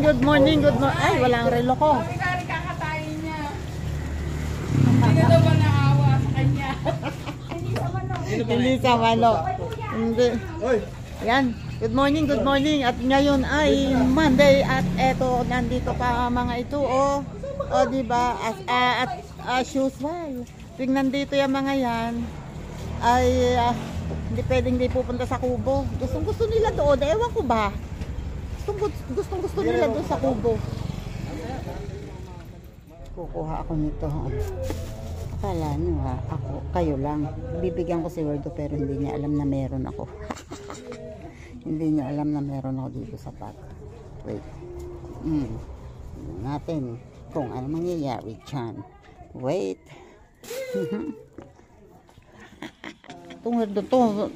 good morning, good morning. Ay, walang relo ko. Kari kakatayin niya. Hindi na ba naawa sa kanya? Hindi sa malo. Hindi. Yan. Good morning. At ngayon ay Monday at eto nandito pa mga ito o diba as usual. Tuwing nandito yung mga yan ay hindi pwedeng di pupunta sa Kubo. Gusto nila doon. Ewan ko ba? Gusto nila doon sa Kubo. Kukuha ako nito. Akala nyo ha, kayo lang. Bibigyan ko si Werdo pero hindi niya alam na meron ako. Hindi niya alam na meron ako dito sa bag. Wait. Natin kung ano mangyayari dyan. Wait. Itong Werdo to,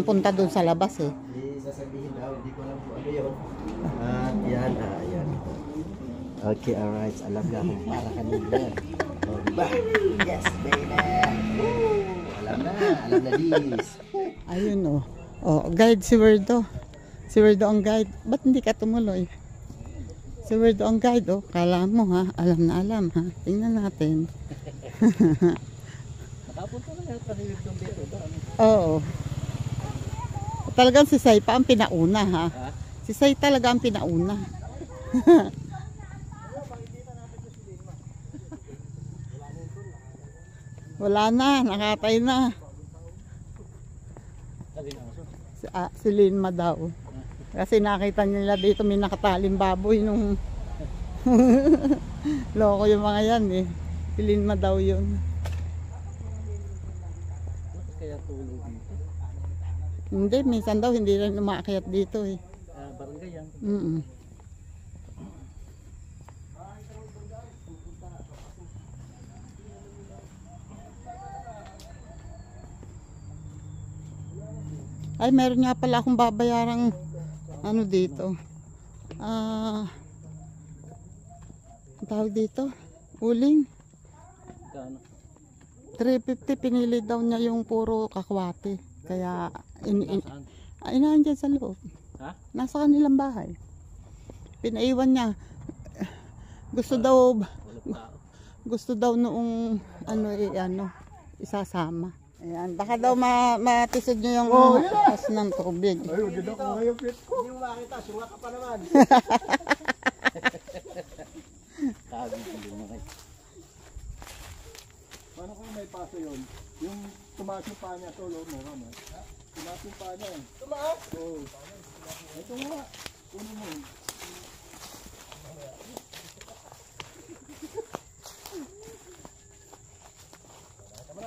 punta doon sa labas eh. Hindi sasabihin daw, hindi ko alam kung ano yun. At yan, yan. Okay, alright. Alam na kung para kanina. O, diba? Yes, baby! Woo! Alam na dis. Ayun oh. Oh, guide si Werdo. Si Werdo ang guide. Ba't hindi ka tumuloy? Si Werdo ang guide oh. Kala mo ha, alam na alam ha. Tingnan natin. Nakapunta na yan kasi yung dito. Oo. Talagang si Sai pa ang pinauna ha. Si Sai talaga ang pinauna. Wala na, nakatay na. Si Linma daw. Kasi nakita nila dito may nakataling baboy nung loko yung mga yan eh. Si Linma daw yun. Kaya tulog dito. Hindi, minsan daw hindi rin umakyat dito eh. Barangay yan. Ay, meron nga pala akong babayarang ano dito. Ang tawag dito? Uling. 350 pinili daw niya yung puro kakwate. Kaya inaan dyan sa loob. Ha? Nasa kanilang bahay. Pinaiwan niya. Gusto daw noong isasama. Ayan, baka daw matisod nyo yung as ng tubig. Ay, huwag ako ngayon fit ko. Hindi mo makita, suwa ka pa naman. Sabi ko din mga. Paano kung may paso yun? Yung tumaas yung paa niya, tolo, mura mo. Tumaas yung paa niya. Tumaas? Oo. Ito nga. Kuno mo.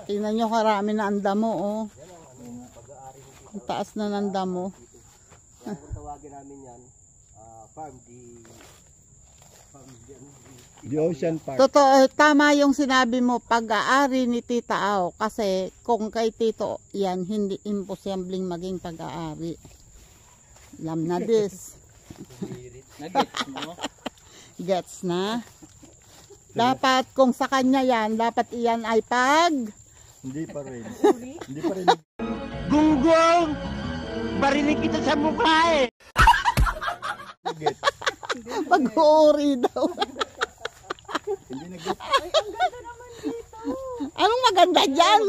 Tingnan nyo karami na ang damo oh. Ang taas na ng damo. Kung tawagin namin yan, farm the Ocean Park. Totoo, tama yung sinabi mo, pag-aari ni Tita Ao. Kasi kung kay Tito yan, hindi imposibleng maging pag-aari. Alam na this. Nag-gets mo? Gets na? Dapat kung sa kanya yan, dapat iyan ay Hindi pa rin. Hindi pa rin. Gunggong! Barinig kita sa mukha eh! Pag-uuri daw. Hindi nag-gets. Ay, ang ganda naman dito. Anong maganda dyan?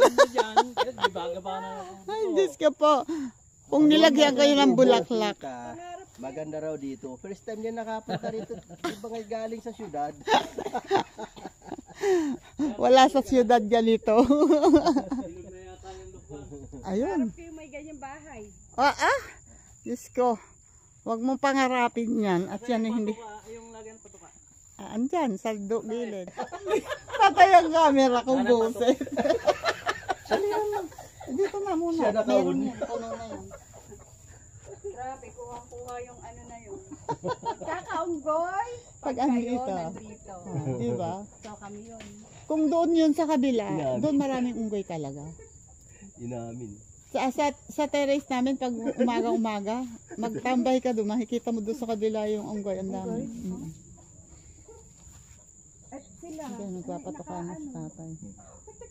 Ay, Diyos ka po. Kung nilagyan kayo ng bulaklak. Maganda raw dito. First time niya nakapunta rito. Di ba nga galing sa syudad? Wala sa siyudad ganito. Ayun. Harap kayo may ganyang bahay. Diyos ko. Huwag mong pangarapin yan. At yan hindi. Yung lagyan patuka. Andyan, sa gilid. Patay ang camera ko, buset. Dito na muna. Siya nakaun. Meron yan. Puno na yan. Grabe, kuha yung ano na yun. Kakaunggoy. Pag andito. Nandito. Diba? So kami yun. Kung doon yun sa kabila, doon maraming unggoy talaga. Inamin. Sa terrace namin, pag umaga-umaga, magtambay ka doon, makikita mo doon sa kabila yung unggoy. Ang dami. At sila. Nagpapatuka na sa tatay.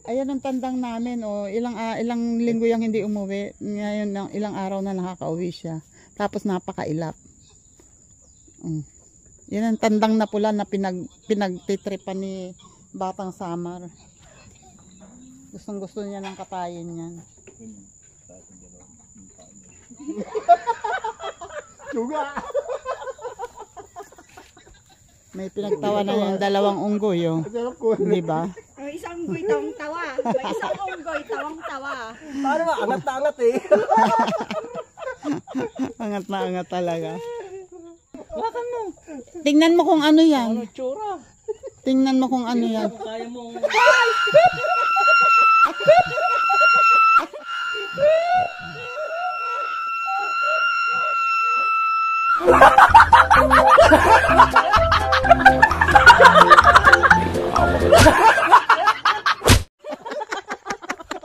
Ayan ang tandang namin, ilang linggo yung hindi umuwi. Ngayon, ilang araw na nakakauwi siya. Tapos napakailap. Yan ang tandang na pula na pinagtitripan ni Batang Samar. Gustong gusto niya ng katayin niyan. May pinagtawanan yung dalawang unggoy, oh. Di ba? May isang unggoy tawang tawa. May isang unggoy tawang tawa. Paano ba? Angat na angat eh. Angat na angat talaga. Bakit mo? Tingnan mo kung ano yan. Ano tsura? Tingnan mo kung ano yan. Kaya mong...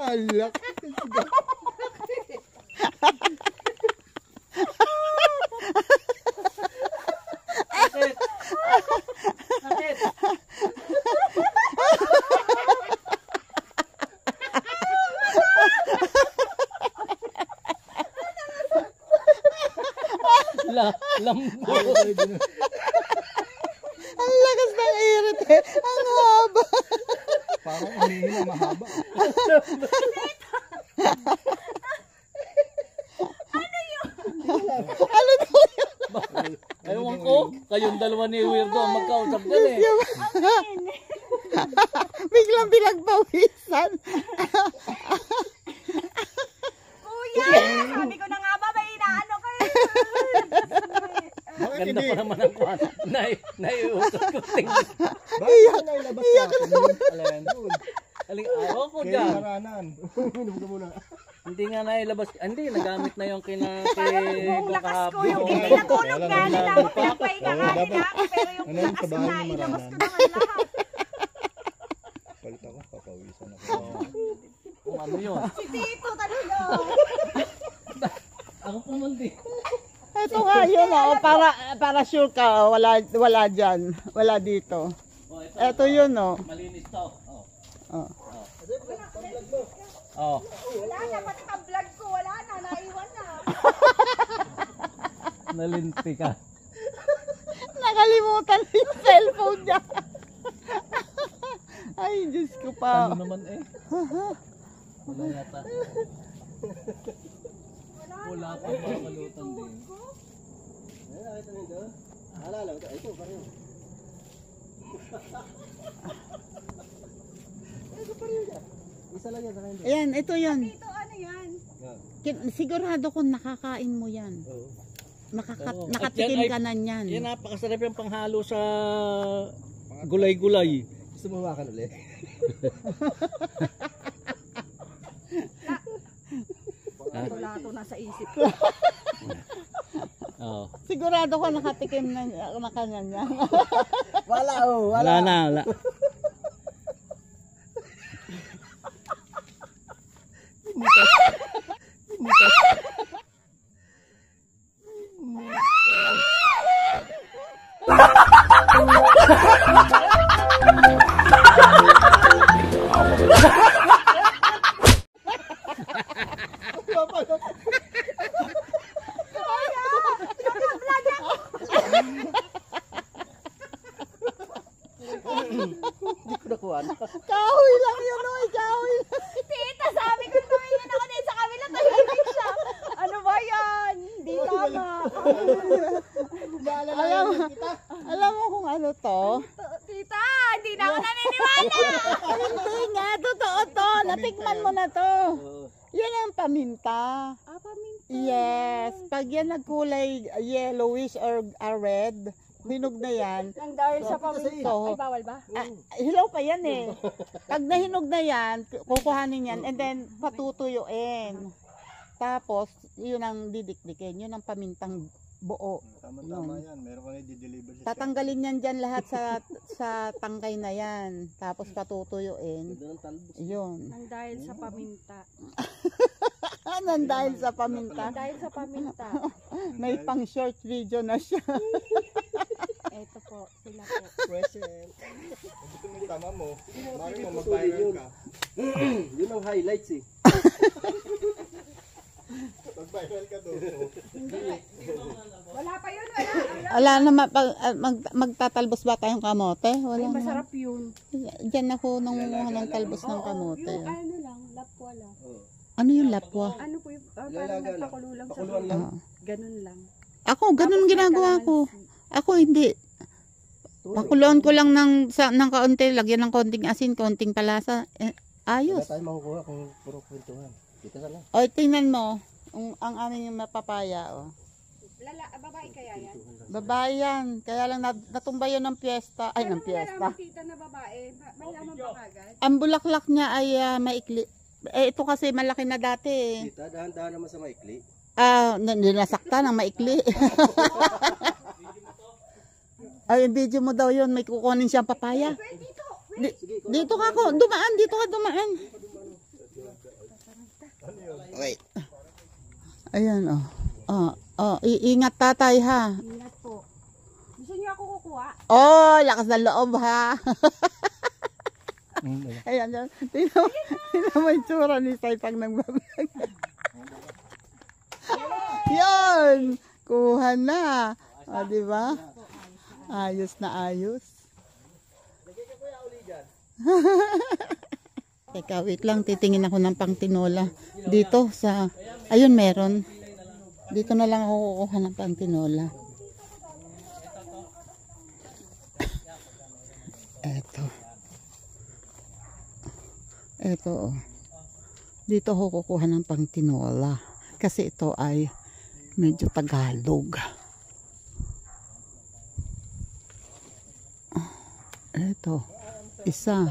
Alak. Lambo. Ang lakas ng irit eh. Ang haba. Parang umihin na mahaba. Ano to yun? Ewan ko, kayong dalawa ni Weirdo ang magkausap dyan eh. Biglang pinagpawisan. Kuya! Sabi ko na nga ba, may inaano kayo. Ganda pa naman ang kuhan. Naiutot ko tingin. Iyak. Iyak naman. Aling araw ko dyan. Karanan. Minum ka muna. Hindi nga nailabas. Hindi, nagamit na yung Buong lakas ko yung pinatulog nga nila ako. Pinapahinga nga nila ako. Pero yung lakas na ilabas ko naman lahat. Palit ako, papawisan ako. Kung ano yun. Si Tito talaga. Ako naman din. Ito nga yun, oh, para sure ka, oh, wala dyan. Wala dito. Ito yun, oh. Malinis to. Oh. Oh. Wala na, pati ang vlog ko. Wala na, naiwan na. Nalinti ka. Nakalimutan yung cellphone niya. Ay, Diyos ko pa. Ano naman eh. Wala yata. Wala pa makalutan din. Ito, pareho. Isa lang yan sa kayo. Ayan, ito yun. Tito, ano yan? Sigurado kung nakakain mo yan. Nakatikim ka na yan. Yan napakasarap yung panghalo sa gulay-gulay. Gusto mo makan ulit? Wala to nasa isip ko. Oh. Sigurado ko nakatikim na kanya niya. Wala oh, Wala na, wala. Hindi ko nakuha. Kahoy lang yun, oy, kahoy lang. Tita, sabi ko tumingin ako din sa kabila. Tahimik siya. Ano ba yan? Hindi tama. Alam mo kung ano to? Tita, hindi na ako naniniwala. Hindi nga, totoo to. Natikman mo na to. Yan ang paminta. Paminta. Yes. Pag yan nagkulay yellowish or red, hinog na yan. Nang dahil sa paminta. So, Ay, bawal ba? hilaw pa yan eh. Pag nahinog na yan, kukuhanin yan and then patutuyuin. Tapos, yun ang didikdikin. Yun ang pamintang buo. Tama-tama yan. Meron kang i-deliver sa Tatanggalin yan dyan lahat sa tangkay na yan. Tapos patutuyuin. Yun. Nang dahil sa paminta. Nang dahil sa paminta. Nang dahil sa paminta. May pang short video na siya. Ito po, sila po. present. Gusto mo yung tama mo. Mari mo mag-viral ka. Yun ang highlights eh. Mag-viral. Wala pa yun, wala. Wala na, magtatalbos ba tayong kamote? Wala Ay, na. masarap yun. Diyan ako nangunguha ng talbos ng kamote. Yung ano lang, lapwa lang. Ano yung lapwa? Ano po yung, parang nagpakulo lang sa Ah. ganun lang. Ako, ganun ginagawa ko. Ako hindi. Pakuluan ko lang ng kaunti, lagyan ng konting asin, konting palasa. Ayos. Wala tayo makukuha kung puro kwentuhan. Dito na lang. O, tingnan mo. Ang aming mapapaya, o. Babae kaya yan? Babae yan. Kaya lang natumba yun ng piyesta. Ay, ng piyesta. Tita na babae, may laman pa kagad. Ang bulaklak niya ay maikli. Ito kasi malaki na dati eh. Kita, dahan-dahan naman sa maikli. Nasakta ng maikli. Ay, yung video mo daw yun. May kukunin siyang papaya. Dito ka ko. Dito ka dumaan. Wait. Ayan, iingat tatay, ha. Ingat po. Gusto niyo ako kukuha? Oh, lakas ng loob, ha. Ayan, yan. Tingnan mo yung tsura ni Sai pag nagbablog. Yun! Kuha na. O, diba? Ayos na ayos. Teka, wait lang. Titingin ako ng pangtinola. Dito sa... Ayun, meron. Dito na lang ako kukuha ng pangtinola. Ito, oh. Dito ako kukuha ng pangtinola. Kasi ito ay medyo Tagalog. Ito. Isa.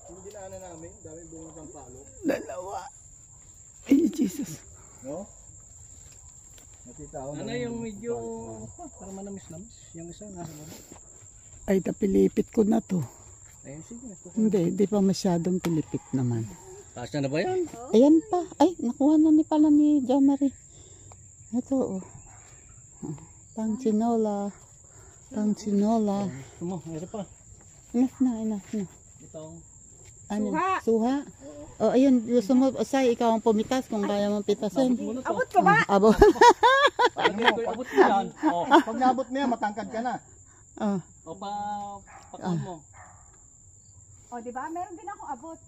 Hindi dinaanan namin, daming bunga ng palo. Dalawa. Ay, Jesus. No? Nakita ako. Ano yung medyo parang manamis-namis? Yung isa nasa baba. Ay, napilipit ko na to. Ayun, sige. Hindi pa masyadong pilipit naman. Taas na ba yan? Ayan pa. Ay, nakuha na pala ni Jamari. Ito, oh. Pangtinola. Mayroon pa. Enough na. Itong Ano? Suha. O, ayun. Gusto mo, Sai, ikaw ang pumitas kung kaya mong pitasin. Abot ko ba? Abot. abot mo yan. O, Pag naabot mo yan, matangkad ka na. Oh. o pakaan mo. O, di ba? Meron din akong abot.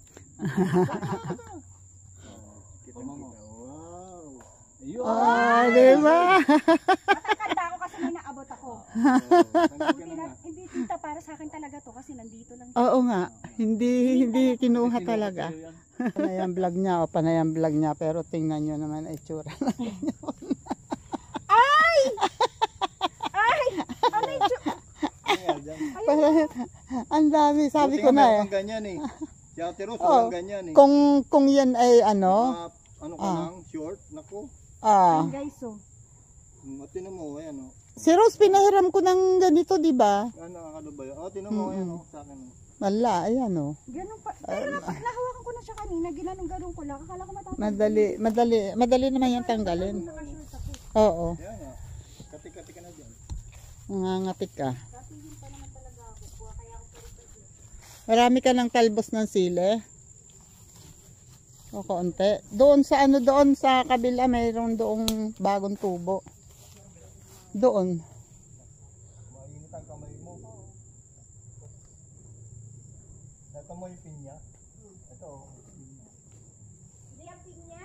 Kita mo. Wow. Ayun. Oh, diba? Matatanda ako kasi may naabot ako. Tangkad ka na. Hindi tita, para sa akin talaga to kasi nandito lang. Oo nga. Hindi kinuha talaga. Panay ang vlog niya, panay ang vlog niya. Pero tingnan nyo naman ay tsura. Ano yung Ang dami, sabi ko na eh. Buti nga meron kang ganyan eh. Si Ate Rose, Oh. walang ganyan eh. Kung yan ay ano, Ano ka lang, short, naku. guys, so. Tinan mo, ayan o. Si Rose pinahiram ko ng ganito, di ba? Ano ba yun? Tinan mo, ayan o, sa akin. Wala, ayan oh. Ganun pa. Pero nahawakan ko na siya kanina. Ganun ko lang. Akala ko matapos. Madali naman yung tanggalin. Nakashort ako. Oo, Ayan o. Kati-kati ka na dyan. ngangapit ka. Kasi yun pa naman talaga ako. Kuha kaya ako puro. Marami ka ng talbos ng sile. O kaunti. Doon sa kabila, mayroon doong bagong tubo. Doon. Mainit ang kamay mo. Ito mo yung pinya. Ito o. Hindi ang pinya.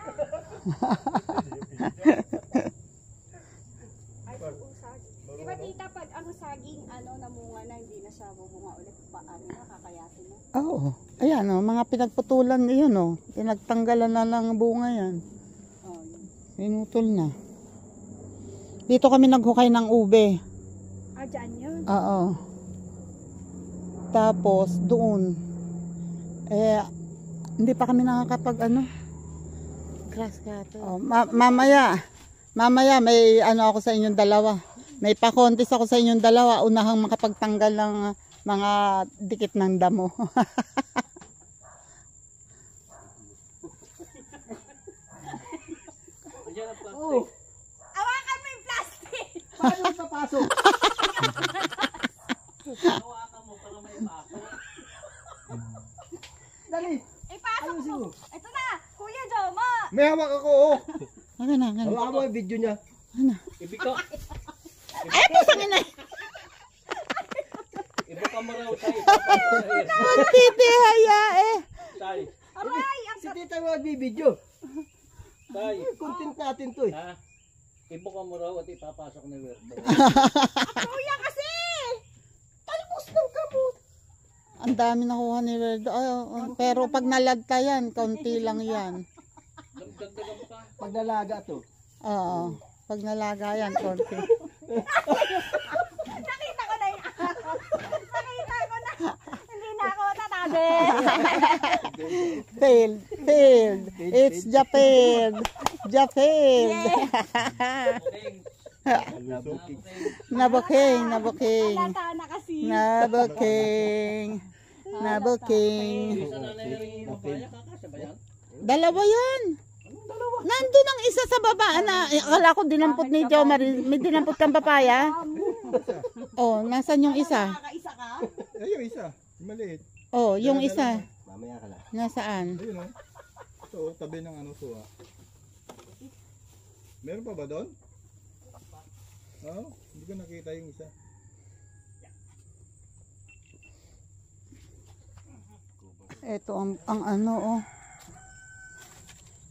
Ay, kung saging. Di ba tita, pag ang saging, namunga na, hindi na siya bubunga ulit. Paano na, kakayasin na? Oo. Ayan o, mga pinagputulan yun o. Pinagtanggalan na ng bunga yan. Oh, yun. Pinutol na. Dito kami naghukay ng ube. Dyan yun. Oo. Tapos doon. Hindi pa kami nakakapag grass cutter. Oh, mamaya may ako sa inyong dalawa. May pa-contest ako sa inyong dalawa. Unahang makapagtanggal ng mga dikit ng damo. Awakan mo yung plastic! Paano papasok? Hawakan mo para may pasok. Dali. Ipasok mo. Ito na! video niya. Ibika. Ay, pusang ina. Ibika mo raw tayo. Magtitihaya eh. Tay. Aray, ang Si Tita magbibideo. Tay. Content natin to eh. Ha? Ibuka mo raw at ipapasok ni Werto. kuya kasi. Talbos ng kamot. Ang dami nakuha ni Werdo. Pero pag nalagta yan, kaunti lang yan. Dagdagan mo pa. Pag nalaga to. Oo. Pag nalaga yan, kaunti. Nakita ko na yun. Nakita ko na. Hindi na ako tatabi. Failed. Failed. It's Japan. Japan. Nabuking. Nabuking. Halata na kasi. Nabuking. Nabuking. Sa nanay na rin yung babaya, kakasya ba yan? Dalawa yan. Nandun ang isa sa baba na, akala ko dinampot ni Jo Marie. May dinampot kang papaya? Oh, nasan yung isa? Nakakaisa ka? Ay, yung isa. Maliit. Oh, yung isa. Mamaya ka lang. Nasaan? Ayun o. Ito, tabi ng ano suha. Meron pa ba doon? Oo, hindi ko nakita yung isa. Ito ang ano oh.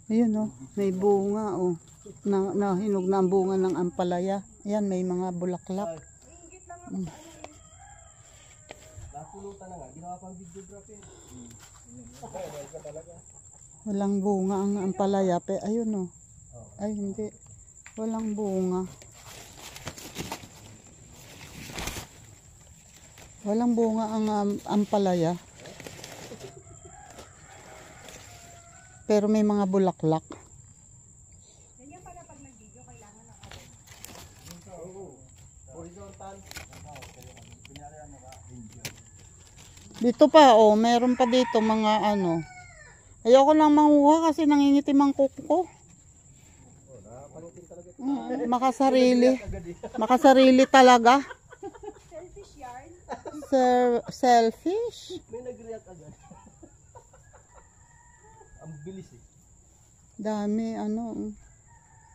Ayun oh, may bunga oh. Nahinog na ang bunga ng ampalaya. Ayan, may mga bulaklak. Napulutan na nga. Ginawa pang videography. Walang bunga ang ampalaya. Ayun oh. Ay, hindi. Walang bunga. Walang bunga ang ampalaya. Pero may mga bulaklak. Dito pa oh, meron pa dito mga ano. Ayoko lang manguha kasi nangingitim ang kuko ko. Makasarili. Makasarili talaga. Selfish yarn. Selfish? May nag-react agad. Ang bilis eh. Dami ano.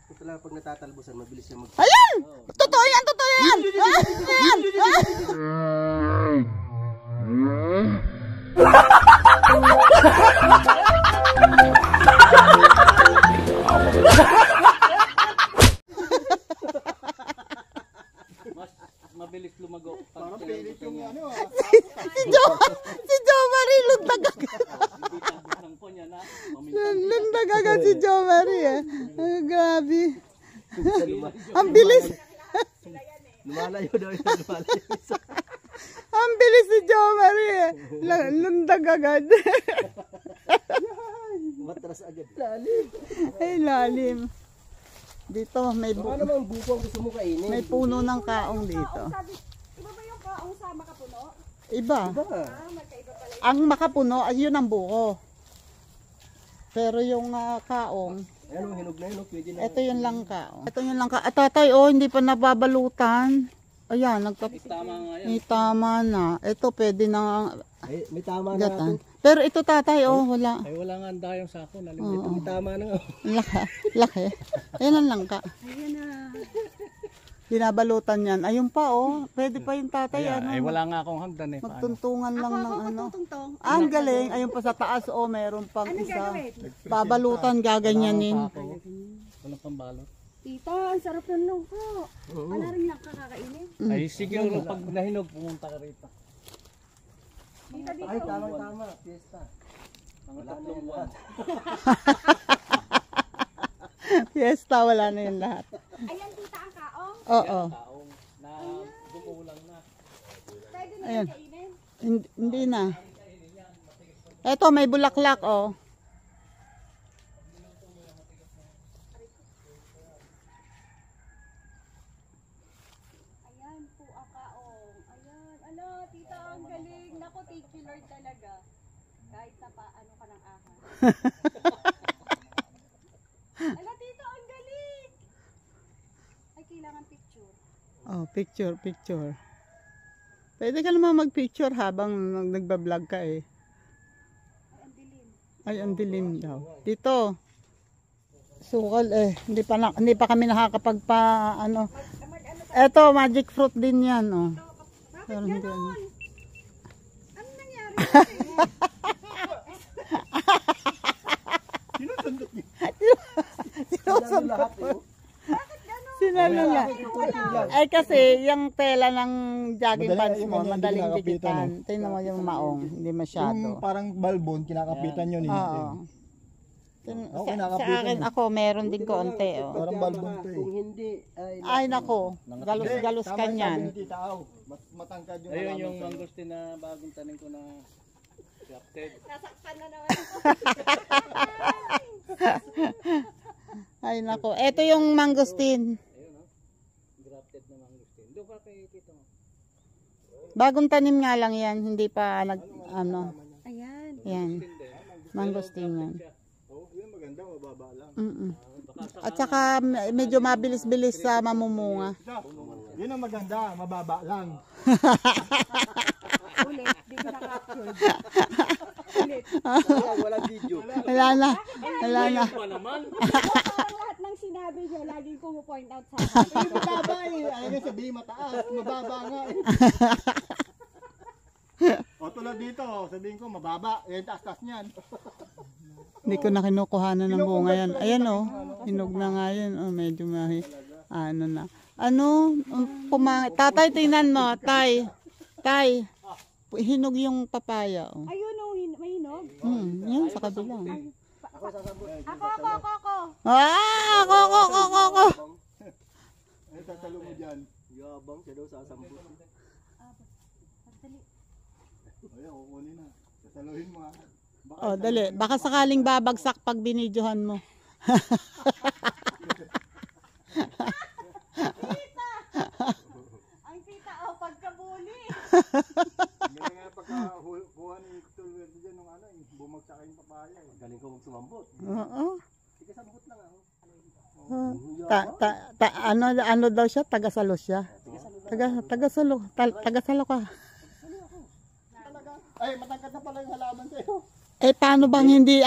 Ito lang pag natatalbusan, mabilis siya mag... Ayan! Totoo yan! Totoo yan! Ayan! Mas mabilis lumago. Parang pilit yung ano ah. Si Jo Marie lundag agad. Hindi tabot ng po niya na. Maminsan. Lundag agad si Jo Marie eh. Grabe. Ang bilis. Lumalayo daw yun. Lumalayo isa. Ang bilis si Jo Marie eh. Lundag agad. Matras agad. Lalim. Ay lalim. Dito may Baka naman bukong gusto mo kainin. may puno ng kaong dito. Sabi, iba ba yung kaong sa makapuno? Iba. Baka. Magkaiba pala. Ang makapuno ay yun ang buko. Pero yung kaong, Ayan o, hinog na yun. Pwede na. ito yung langka. Ito yung langka. At tatay, oh, hindi pa nababalutan. Ayan, Tama nga yan. may tama na. Ito pwede na Ay, may tama na gatan. natin. Pero ito tatay, oh, wala. Ay wala nga ang dayong sako. May tama na nga. Laki. Laki. Ayan ang langka. Ayan na. Binabalutan yan. Ayun pa, oh. Pwede pa yung tatay, ano. Ay wala nga akong hagdan eh. Paano? Magtuntungan lang ng ano. Tungtong. Ah, ang galing. Ayun pa sa taas, oh, meron pang Anong isa. gagawin? Babalutan, gaganyanin. Walang pambalot. Tita, ang sarap ng lungko. Wala rin lang kakakainin. Ay siguro pag nahinog pumunta ka rito. Tita, dito. Ay, tama. Fiesta. Mga tatlong buwan. Fiesta, wala na yung lahat. Ayan, tita, ang kaong. Oo. Taong na gumulang na. Pwede na Ayan. kainin. Hindi na. Eto, may bulaklak, oh. Ayan po ang kaong. Ayan. Ala, tita, ang galing. Naku, thank you Lord talaga. Kahit na pa, ano ka ng ahas. Ala, tita, ang galing. Ay, kailangan picture. Oh, picture, picture. Pwede ka naman mag-picture habang nagbablog ka eh. Ay, ang dilim. Ay, ang dilim daw. Dito. Sukal eh. Hindi pa kami nakakapagpa ano. Eto, magic fruit din yan, oh. Pero hindi ano. Ano nangyari? Sinusundot ko. Sinalala. Ay kasi yung tela ng jogging pants mo, madaling dikitan. Tingnan mo yung maong, hindi masyado. Yung parang balbon, kinakapitan yun. Oo. Okay, Sa akin ako, meron din konti. Oh. Parang balbon to Kung eh. hindi, ay... Ay nako, galos-galos ka niyan. Matangkad yung Ayun halaman yung sa'yo. mangustin na bagong tanim ko na grafted. Nasaktan na naman ako. Ay nako, eto yung mangustin. Ayun oh. Grafted na mangustin. Doon ka kay tito mo. Bagong tanim nga lang yan, hindi pa ano. Ayan. Yan, mangustin yan. Oh, yun maganda, mababa lang. At saka medyo mabilis-bilis sa mamumunga. Yun ang maganda, mababa lang. Ulit. Di ko na-capture. Walang video. Wala na, wala na. Pa naman. Parang lahat ng sinabi niyo, laging pumu-point out sa akin. Mababa eh. Ayaw nga sabihin mataas, mababa nga eh. O tulad dito, sabihin ko mababa. Eh, taas-taas niyan. Hindi ko na kinukuhanan ng bunga yan. Ayan oh, hinog na nga yan. Oh, medyo ano na. Ano, tatay tingnan mo, tay. Tay, hinog yung papaya. Oh. Ayun o, may hinog. Yan sa kabila. Ako. Ah, ako. Ay, tatalo mo dyan. Yabang siya daw sasambot. Ay, kukunin na. Tataluhin mo ha. Oh, dali. Baka sakaling babagsak pag binidyohan mo. Ang tita o, pagkabuli. May nga pagkakuha ni tulad dyan nung ano, bumagsak yung papaya. Galing ko magsumambot. Oo. Sige, sambot lang ako. Ano daw siya? Tagasalo siya. Tagasalo ka. Ay, matangkad na pala yung halaman sa'yo. Eh paano bang hindi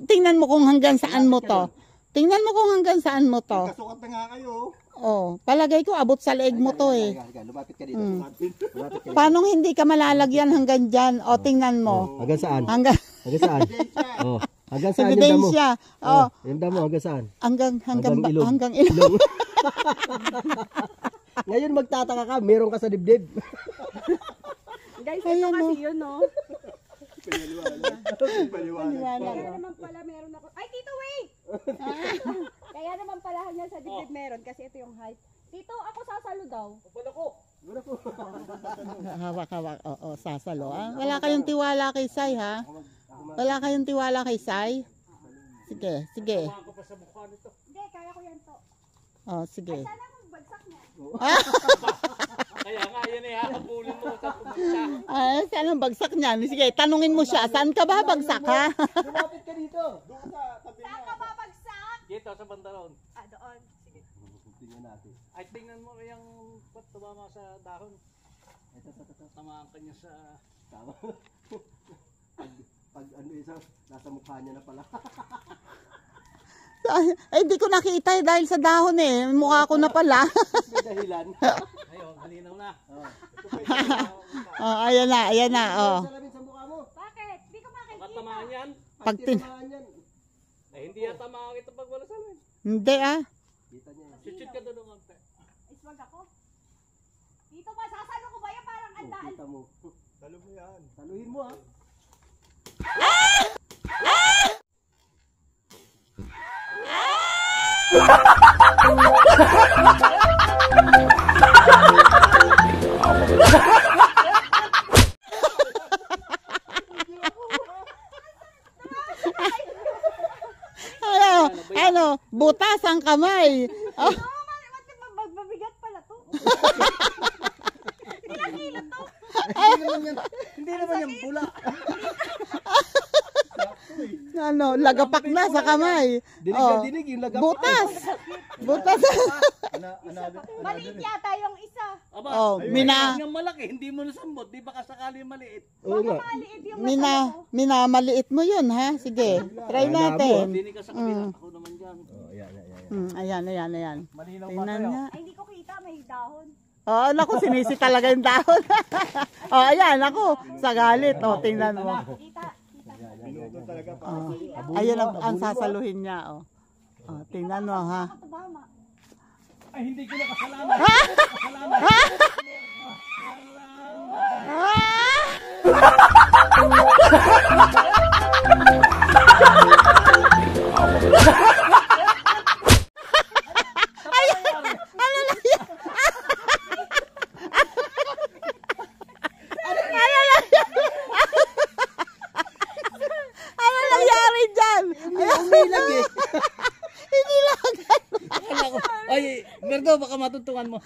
tingnan mo kung hanggang saan mo to. Tingnan mo kung hanggang saan mo to. Kasukat na nga kayo. Oh, palagay ko abot sa leeg mo to eh. Sige, lumapit ka dito. Lumapit ka dito. Paano hindi ka malalagyan hanggang diyan? O tingnan mo. Hanggang saan? Hanggang Hanggang saan? Oh, hanggang sa saan yung damo? ebidensya. Oh, Yung damo hanggang saan? hanggang ilong. hanggang ilong. Ngayon magtataka ka, meron ka sa dibdib. Guys, Ayan, ito kasi oh. yun, no? Paliwanag. Kaya naman pala meron ako. Ay, Tito, wait! Kaya naman pala niya sa dibdib meron kasi ito yung height. Tito, ako sasalo daw. Hawak. Oo, sasalo. Ah. Wala kayong tiwala kay Sai, ha? Wala kayong tiwala kay Sai? Sige. Hindi, kaya ko yan to. Oh, sige. Sana kung bagsak niya. Kaya nga yan eh, hakapulin mo sa pumunta. Saan ang bagsak niyan? Sige, tanungin mo siya. Saan ka ba bagsak, ha? Lumapit ka dito. Saan ka babagsak? Dito sa bandaron. Doon. Sige. Tingnan natin. Ay, tingnan mo yung tumama sa dahon. Tamaan ka niya sa... Tama. pag ano isa, nasa mukha niya na pala. Ay, di ko nakita dahil sa dahon eh. Mukha ko na pala. May dahilan. Ayun, halinaw na. Oh, ayan na. Oh. Salamin sa mukha mo. Bakit? Di ko makikita. Matamaan yan. Pag tin... Tinamaan yan. Eh, hindi yata makakita pag wala salamin. Hindi ah. Kita niya. Chuchut ka doon ng konti. Iswag ako. Dito ba? Sasalo ko ba yan? Parang andaan. Kita mo. Talo mo yan. Taluhin mo ha. Ano, butas ang kamay. Oh. Magbabigat pala to. Ilang kilo to? Hindi naman yan pula. Ano, lagapak na sa kamay. Dinig Oh. na dinig yung lagapak. Butas. Butas. Ano, Maliit yata yung isa. Aba, Oh, Mina. yung malaki, hindi mo nasambot. Di baka sakali maliit. Baka maliit yung Mina, maliit mo yun, ha? Sige, try natin. Hindi ka sa kabila. Ako naman dyan. Ayan. Malinaw ba Tingnan sa'yo? nga. Ay, hindi ko kita, may dahon. Oh, naku, sinisi talaga yung dahon. Oh, ayan, ako, sa galit. Oh, tingnan mo. Kita. Oh, ayun ang sasaluhin niya, oh. Oh, tingnan mo, ha? Ako tumama. Ay, hindi ko na kasalanan. Ano nangyari dyan? Umilag eh. Inilagan. Ay, Berto, baka matutukan mo.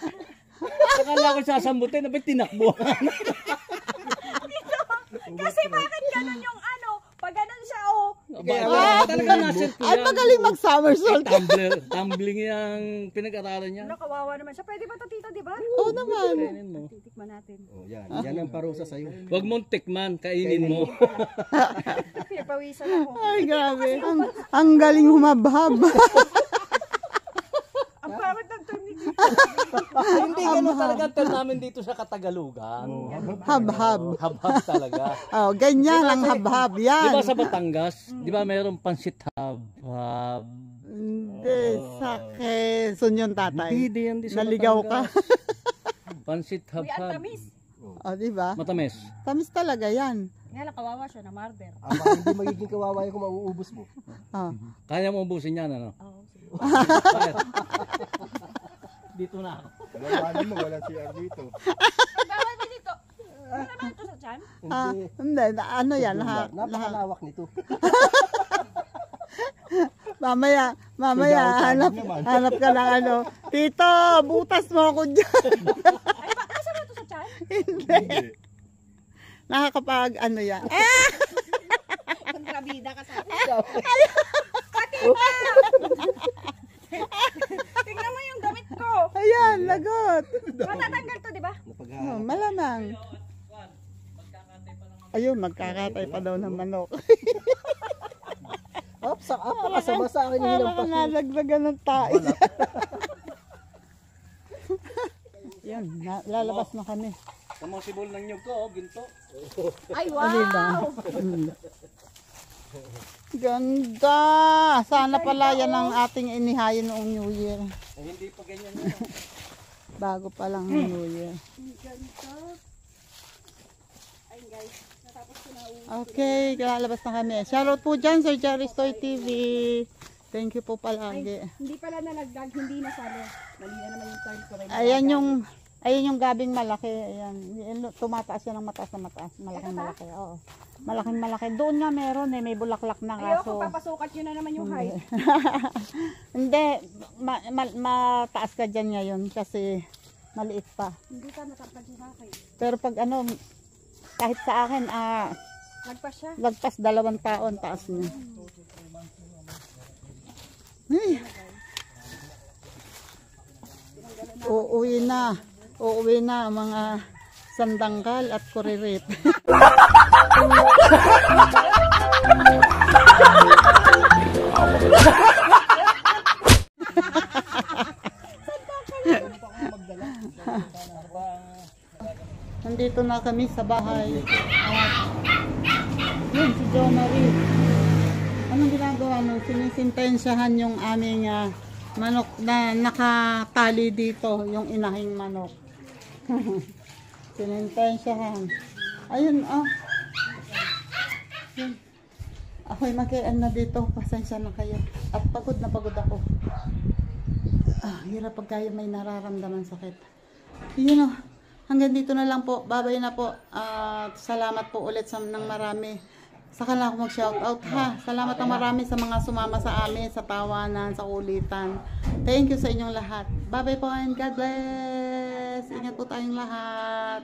Akala ko sasambutin, abay tinakbo. Kasi bakit ganun yung ano? Pag ganun siya, oh. Talaga na-circle Ay, magaling mag-somersault. Tumbling yung pinag-aralan niya. Ano, kawawa naman siya. Pwede ba ito, tita, di ba? Oo naman. Kainin mo. Titikman natin. Oh, yan ang parusa sa'yo. Huwag mong tikman, kainin mo. Pinapawisan ako. Ay, grabe. Ang galing humabhab. Ang pangit ng term ni Hindi ganun talaga ang term namin dito sa Katagalugan. Habhab. Habhab talaga. Oh, ganyan ang habhab. Di ba Yan. sa Batangas, di ba mayroong pansit habhab? Hindi, sa Quezon yun, tatay. Hindi yan di sa Naligaw ka. Batangas. Pansit Uy, ang habhab. tamis. Oh, di ba? Matamis. Tamis talaga yan. Nga lang, kawawa siya na marder. Hindi magiging kawawa yung kung mauubos mo. Oh. Kaya mo ubusin yan, ano? Oo, sige. Dito na ako. Alam mo, wala CR dito. Bawal din dito. Ano naman ito sa tiyan? Hindi, ano yan? Napakalawak nito. Mamaya, hanap ka ng ano. Tito, butas mo ako dyan. Ay, ba? Nasa ba ito sa tiyan? Hindi. Nakakapag ano yan. Kontrabida ka sa akin. Pati pa! Tingnan mo yung damit ko. Ayan, lagot. Matatanggal to, di ba? Oh, malamang. Ayun, magkakatay pa daw ng manok. Pakasama sa akin yung Para ka nalaglagan ng tayo. Yan, lalabas na kami. Sa mga sibol ng nyug ko, ginto. Ay, Diba? wow! Ganda! Sana pala yan ang ating inihayin noong New Year. Ay, hindi pa ganyan yun. Bago pa lang ang New Year. Ay, guys. Natapos ko na Okay, lalabas na kami. Shoutout po dyan, Sir Jerry's Toy TV. Thank you po palagi. Hindi pala nalagdag, hindi nasalo. Mali na naman yung turn ko. Ayan yung gabing malaki. Ayan. Tumataas yan ng mataas na mataas. Malaking malaki. Oo. Malaking malaki. Doon nga meron eh. May bulaklak na Ayaw, kaso. kung papasukat yun na naman yung height. Hindi. Mataas ka dyan ngayon kasi maliit pa. Hindi ka natapag yung height. Pero pag ano, kahit sa akin, Lagpas siya. lagpas 2 taon taas niya. Ay. Uuwi na ang mga sandangkal at kuririt. Nandito na kami sa bahay. Yun, si Jo Marie. Anong ginagawa mo? Sinisintensyahan yung aming manok na nakatali dito, yung inahing manok. Sinintensyahan. Ayun, oh. Yun. Ako'y mag-e-end na dito. Pasensya na kayo. At pagod na pagod ako. Hirap pag kayo may nararamdaman sakit. Yun, oh. Hanggang dito na lang po. Babay na po. Salamat po ulit ng marami. Saka lang ako mag-shoutout ha. Salamat ng marami sa mga sumama sa amin, sa tawanan, sa ulitan. Thank you sa inyong lahat. Bye bye po and God bless. Ingat po tayong lahat.